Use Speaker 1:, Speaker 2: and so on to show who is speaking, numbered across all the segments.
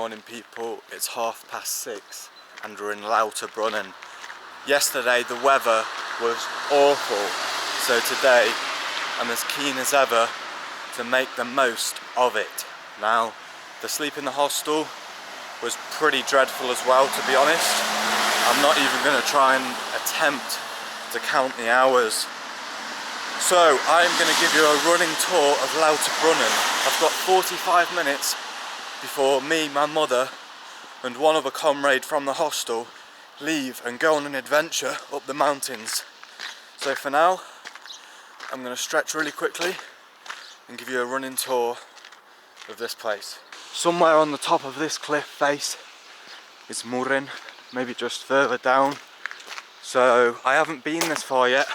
Speaker 1: morning, people. It's 6:30 and we're in Lauterbrunnen. Yesterday the weather was awful, so today I'm as keen as ever to make the most of it. Now, the sleep in the hostel was pretty dreadful as well, to be honest. I'm not even going to try and attempt to count the hours. So I'm going to give you a running tour of Lauterbrunnen. I've got 45 minutes before me, my mother and one other comrade from the hostel leave and go on an adventure up the mountains. So for now, I'm going to stretch really quickly and give you a running tour of this place. Somewhere on the top of this cliff face is Murren, maybe just further down. So I haven't been this far yet.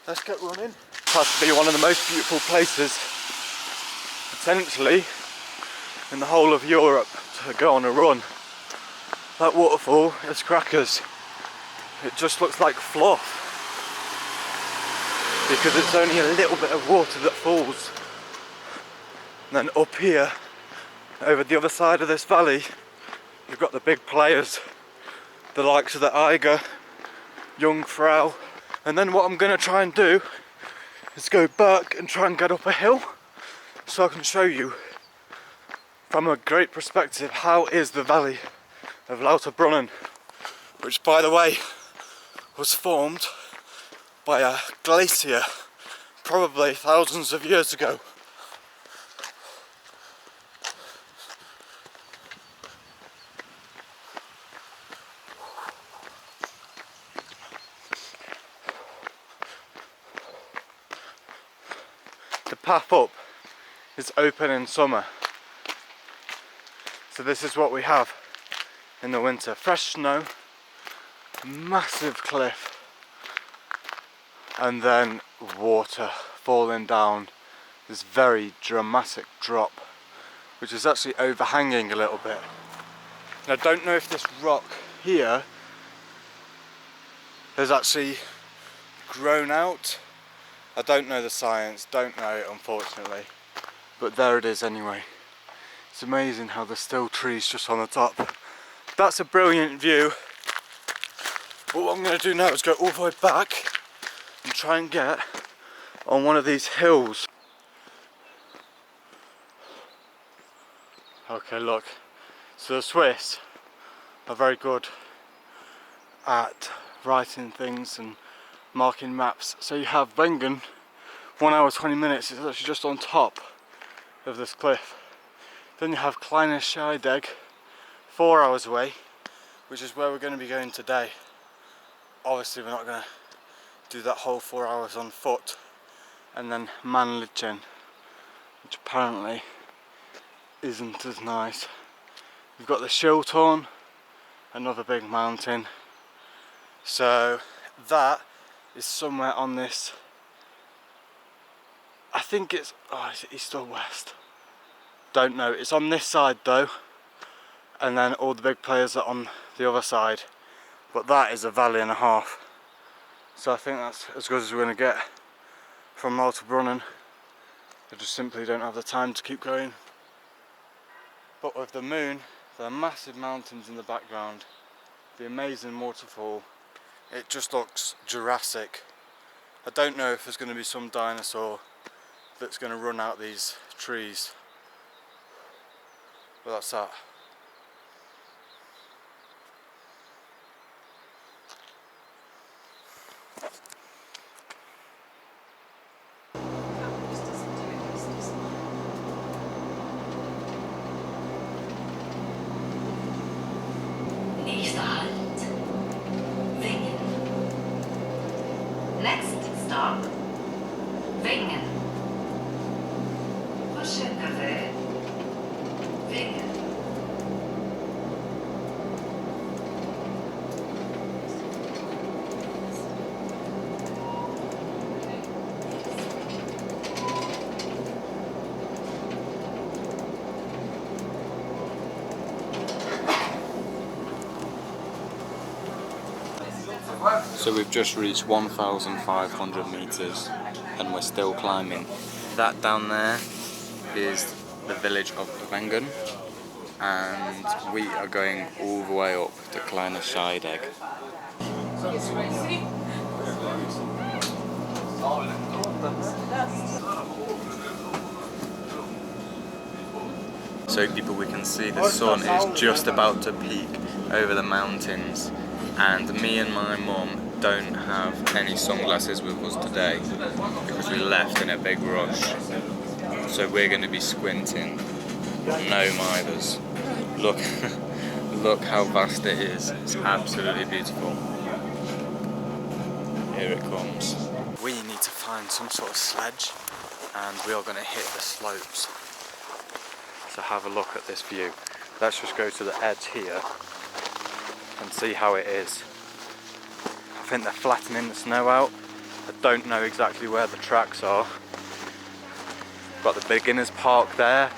Speaker 1: Let's get running. It has to be one of the most beautiful places, potentially, in the whole of Europe to go on a run. That waterfall is crackers. It just looks like fluff because it's only a little bit of water that falls. And then up here, over the other side of this valley, you've got the big players, the likes of the Eiger, Jungfrau. And then what I'm going to try and do is go back and try and get up a hill so I can show you from a great perspective how is the valley of Lauterbrunnen, which by the way was formed by a glacier probably thousands of years ago. The path up is open in summer, so this is what we have in the winter. Fresh snow, massive cliff, and then water falling down this very dramatic drop, which is actually overhanging a little bit. And I don't know if this rock here has actually grown out. I don't know the science, don't know it unfortunately, but there it is anyway. It's amazing how there's still trees just on the top. That's a brilliant view, but what I'm going to do now is go all the way back and try and get on one of these hills. Okay, look, so the Swiss are very good at writing things and marking maps. So you have Wengen, 1 hour 20 minutes, it's actually just on top of this cliff. Then you have Kleine Scheidegg, 4 hours away, which is where we're going to be going today. Obviously we're not going to do that whole 4 hours on foot. And then Mannlichen, which apparently isn't as nice. We've got the Schilthorn, another big mountain. So that is somewhere on this, I think it's, is it east or west? Don't know, it's on this side though, and then all the big players are on the other side, but that is a valley and a half. So I think that's as good as we're going to get from Lauterbrunnen. I just simply don't have the time to keep going. But with the moon, the massive mountains in the background, the amazing waterfall, it just looks Jurassic. I don't know if there's going to be some dinosaur that's going to run out these trees, but that's that.
Speaker 2: Nächster Halt, Wengen. Next stop, Wengen. Prochaine arrêt, Wengen.
Speaker 1: So we've just reached 1,500 meters and we're still climbing. That down there is the village of Sledging, and we are going all the way up to Kleine Scheidegg. So people, we can see the sun is just about to peak over the mountains, and me and my mum don't have any sunglasses with us today because we left in a big rush. So we're going to be squinting. No mithers. Look, look how vast it is. It's absolutely beautiful. Here it comes. We need to find some sort of sledge, and we are going to hit the slopes. So have a look at this view. Let's just go to the edge here and see how it is. I think they're flattening the snow out. I don't know exactly where the tracks are. Got the beginners park there,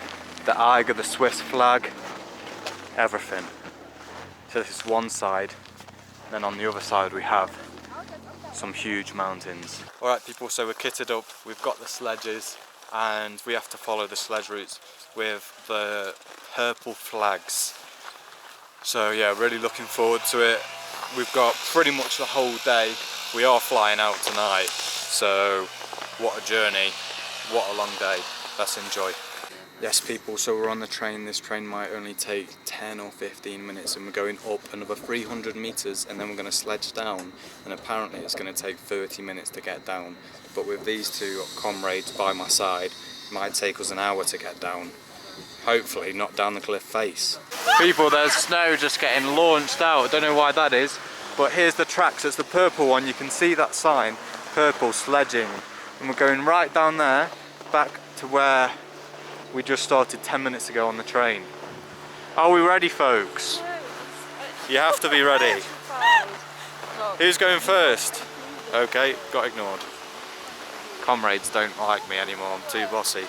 Speaker 1: the Eiger, the Swiss flag, everything. So this is one side, then on the other side we have some huge mountains. Alright people, so we're kitted up, we've got the sledges, and we have to follow the sledge routes with the purple flags. So yeah, really looking forward to it. We've got pretty much the whole day. We are flying out tonight, so what a journey, what a long day. Let's enjoy. Yes people, so we're on the train. This train might only take 10 or 15 minutes, and we're going up another 300 meters, and then we're going to sledge down, and apparently it's going to take 30 minutes to get down. But with these two comrades by my side, it might take us an hour to get down. Hopefully not down the cliff face. People, there's snow just getting launched out. I don't know why that is, but here's the tracks. It's the purple one. You can see that sign, purple sledging. And we're going right down there, back to where we just started 10 minutes ago on the train. Are we ready, folks? You have to be ready. Who's going first? Okay, got ignored. Comrades don't like me anymore, I'm too bossy.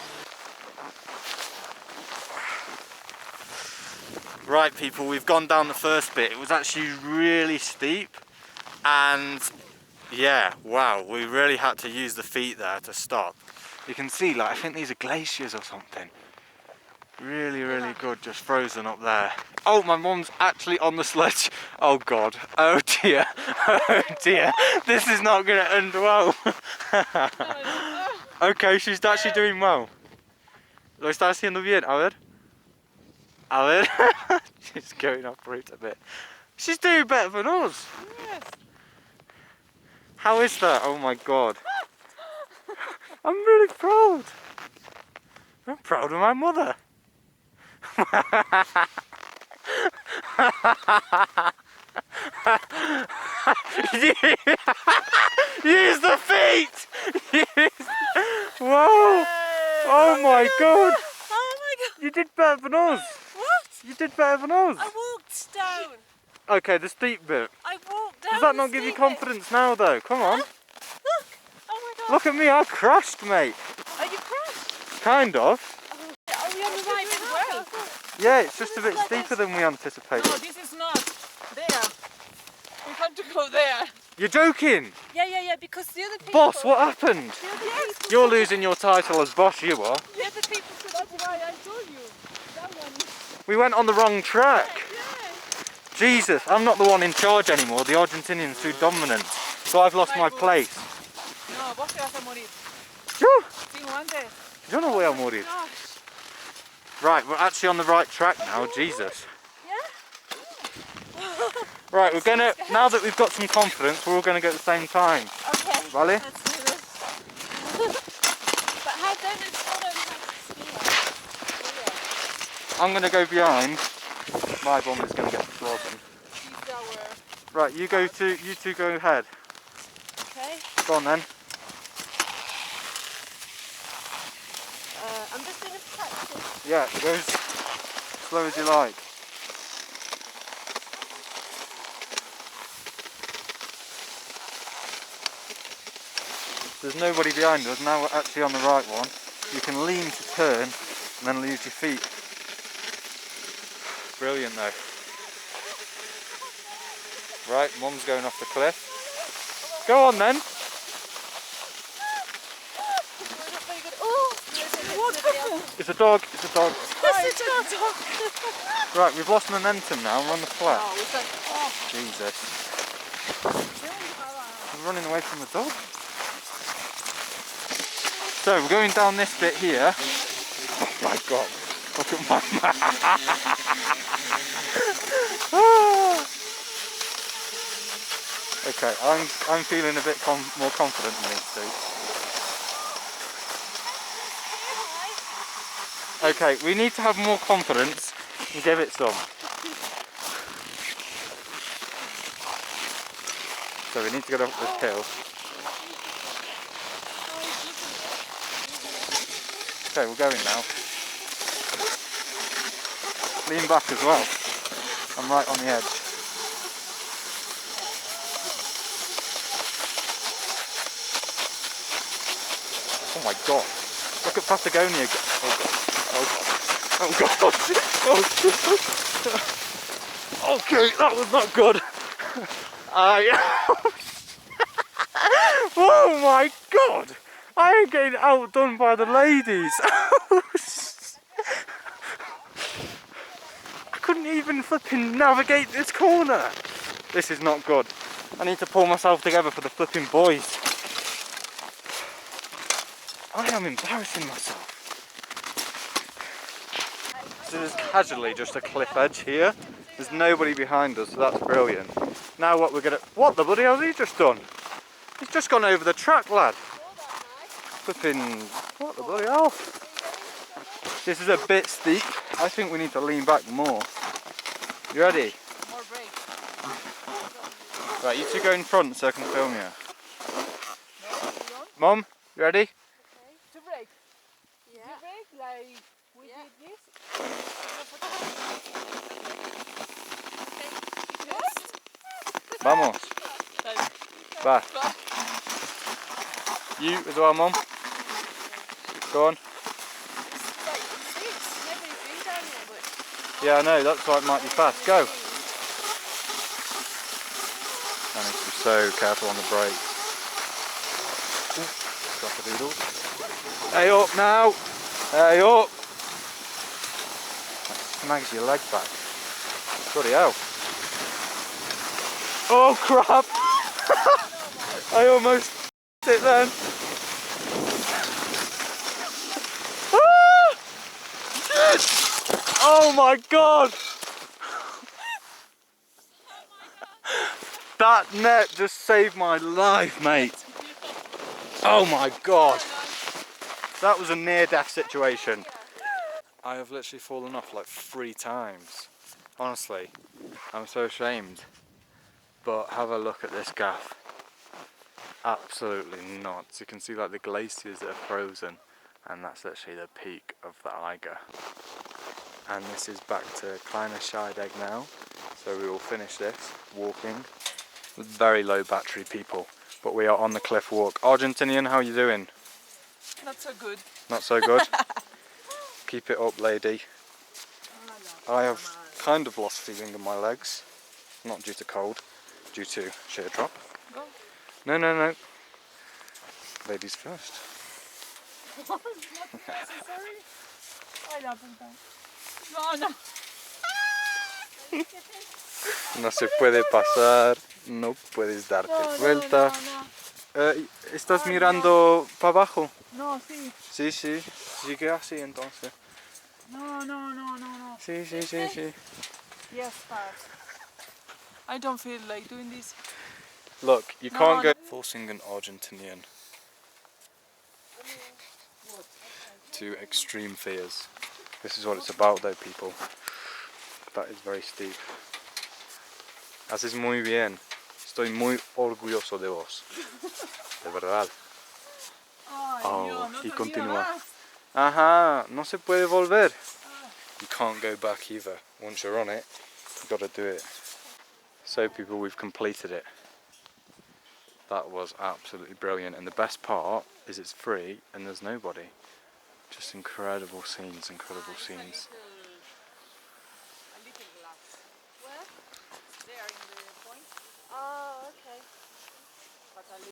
Speaker 1: Right people, we've gone down the first bit. It was actually really steep, and yeah, wow, we really had to use the feet there to stop. You can see, like, I think these are glaciers or something. Really, really good, just frozen up there. Oh, my mum's actually on the sledge. Oh God, oh dear, oh dear. This is not gonna end well. Okay, she's actually doing well. Lo está haciendo bien, a ver. A ver. She's going off route a bit. She's doing better than us.
Speaker 3: Yes.
Speaker 1: How is that? Oh my God. I'm really proud. I'm proud of my mother. Use the feet! Whoa! Oh my God!
Speaker 3: Oh my God!
Speaker 1: You did better than us.
Speaker 3: What?
Speaker 1: You did better than us.
Speaker 3: I walked down.
Speaker 1: Okay, the steep bit.
Speaker 3: I walked down.
Speaker 1: Does that
Speaker 3: the
Speaker 1: not give you
Speaker 3: steep bit.
Speaker 1: confidence now though? Come on.
Speaker 3: Look! Oh my God!
Speaker 1: Look at me, I crashed, mate.
Speaker 3: Are you crashed?
Speaker 1: Kind of.
Speaker 3: Are we on the right way?
Speaker 1: Yeah, it's just a bit steeper than we anticipated.
Speaker 3: No, this is not. There. We have to go there.
Speaker 1: You're joking?
Speaker 3: Yeah, because the other people...
Speaker 1: Boss, what happened?
Speaker 3: The other people...
Speaker 1: You're losing your title as boss, you are.
Speaker 3: The other people... That's why I told you. That one.
Speaker 1: We went on the wrong track.
Speaker 3: Yeah.
Speaker 1: Jesus, I'm not the one in charge anymore. The Argentinian's too dominant. So I've lost my place.
Speaker 3: No, vos te vas a morir.
Speaker 1: Yo,
Speaker 3: Sin guantes.
Speaker 1: yo no voy a morir.
Speaker 3: Gosh.
Speaker 1: Right, we're actually on the right track now, Jesus.
Speaker 3: Yeah?
Speaker 1: Right, we're gonna, now that we've got some confidence, we're all gonna go at the same time.
Speaker 3: Okay.
Speaker 1: Vale?
Speaker 3: Let's do this. But how then it's not over.
Speaker 1: I'm gonna go behind. My bum is gonna get frozen.
Speaker 3: She's our...
Speaker 1: Right, you two go ahead.
Speaker 3: Okay.
Speaker 1: Go on then.
Speaker 3: I'm just going to practice.
Speaker 1: Yeah, go as slow as you like. There's nobody behind us, now we're actually on the right one. You can lean to turn and then lose your feet. Brilliant though. Right, Mum's going off the cliff. Go on then.
Speaker 3: Oh, what happened?
Speaker 1: It's a dog, it's a dog.
Speaker 3: There's
Speaker 1: Right, we've lost momentum now, we're on the flat.
Speaker 3: Oh, was that? Oh.
Speaker 1: Jesus. We're running away from the dog. So we're going down this bit here. Oh my god, look at my Okay, I'm feeling a bit more confident than these two. Okay, we need to have more confidence and give it some. So we need to get up this hill. Okay, we're going now. Lean back as well. I'm right on the edge. Oh my god. Look at Patagonia. Oh god. Oh god. Oh god. Oh. Okay, that was not good. Oh my god. I am getting outdone by the ladies. I couldn't even flipping navigate this corner. This is not good. I need to pull myself together for the flipping boys. I am embarrassing myself. So there's casually just a cliff edge here. There's nobody behind us, so that's brilliant. Now what we're gonna... What the bloody hell has he just done? He's just gone over the track, lad. Flipping... What the bloody hell? This is a bit steep. I think we need to lean back more. You ready?
Speaker 3: More brake.
Speaker 1: Right, you two go in front so I can film you.
Speaker 3: No, you don't?
Speaker 1: Mum, you ready?
Speaker 3: To brake.
Speaker 4: Yeah.
Speaker 3: You brake like we did this.
Speaker 1: Vamos. Va. You as well, Mum. Go on. Yeah, I know, that's why it might be fast. Go. I need to be so careful on the brakes. Drop a doodle. Hey up now! Hey up! That snags your leg back. Bloody hell. Oh crap! I almost it then. Ah! Oh my god! That net just saved my life, mate. Oh my god. That was a near-death situation. I have literally fallen off like 3 times. Honestly, I'm so ashamed. But have a look at this gaff. Absolutely nuts. You can see like the glaciers that are frozen, and that's literally the peak of the Eiger. And this is back to Kleiner Scheidegg now. So we will finish this walking with very low battery people. But we are on the cliff walk. Argentinian, how are you doing?
Speaker 3: Not so good.
Speaker 1: Not so good? Keep it up, lady. I have kind of lost feeling in my legs. Not due to cold, due to sheer drop.
Speaker 3: Go.
Speaker 1: No, no, no. Ladies first.
Speaker 3: It's not necessary. I love them. No, no.
Speaker 1: No se puede pasar, no puedes darte vuelta. ¿Estás mirando para abajo?
Speaker 3: No, sí.
Speaker 1: Sí, sí, sigue así entonces.
Speaker 3: No, no, no, no, no.
Speaker 1: Sí, sí, sí, sí.
Speaker 3: Yes, fast. I don't feel like doing this.
Speaker 1: Look, you
Speaker 3: No,
Speaker 1: can't go
Speaker 3: no.
Speaker 1: forcing an Argentinian to extreme fears. This is what it's about though, people. That is very steep. Haces muy bien. Estoy muy orgulloso de vos. De verdad.
Speaker 3: Ay,
Speaker 1: Oh,
Speaker 3: Dios, no
Speaker 1: y
Speaker 3: te olvido
Speaker 1: continúa.
Speaker 3: más.
Speaker 1: Ajá, no se puede volver. You can't go back either. Once you're on it, you've got to do it. So people, we've completed it. That was absolutely brilliant, and the best part is it's free and there's nobody. Just incredible scenes, incredible scenes.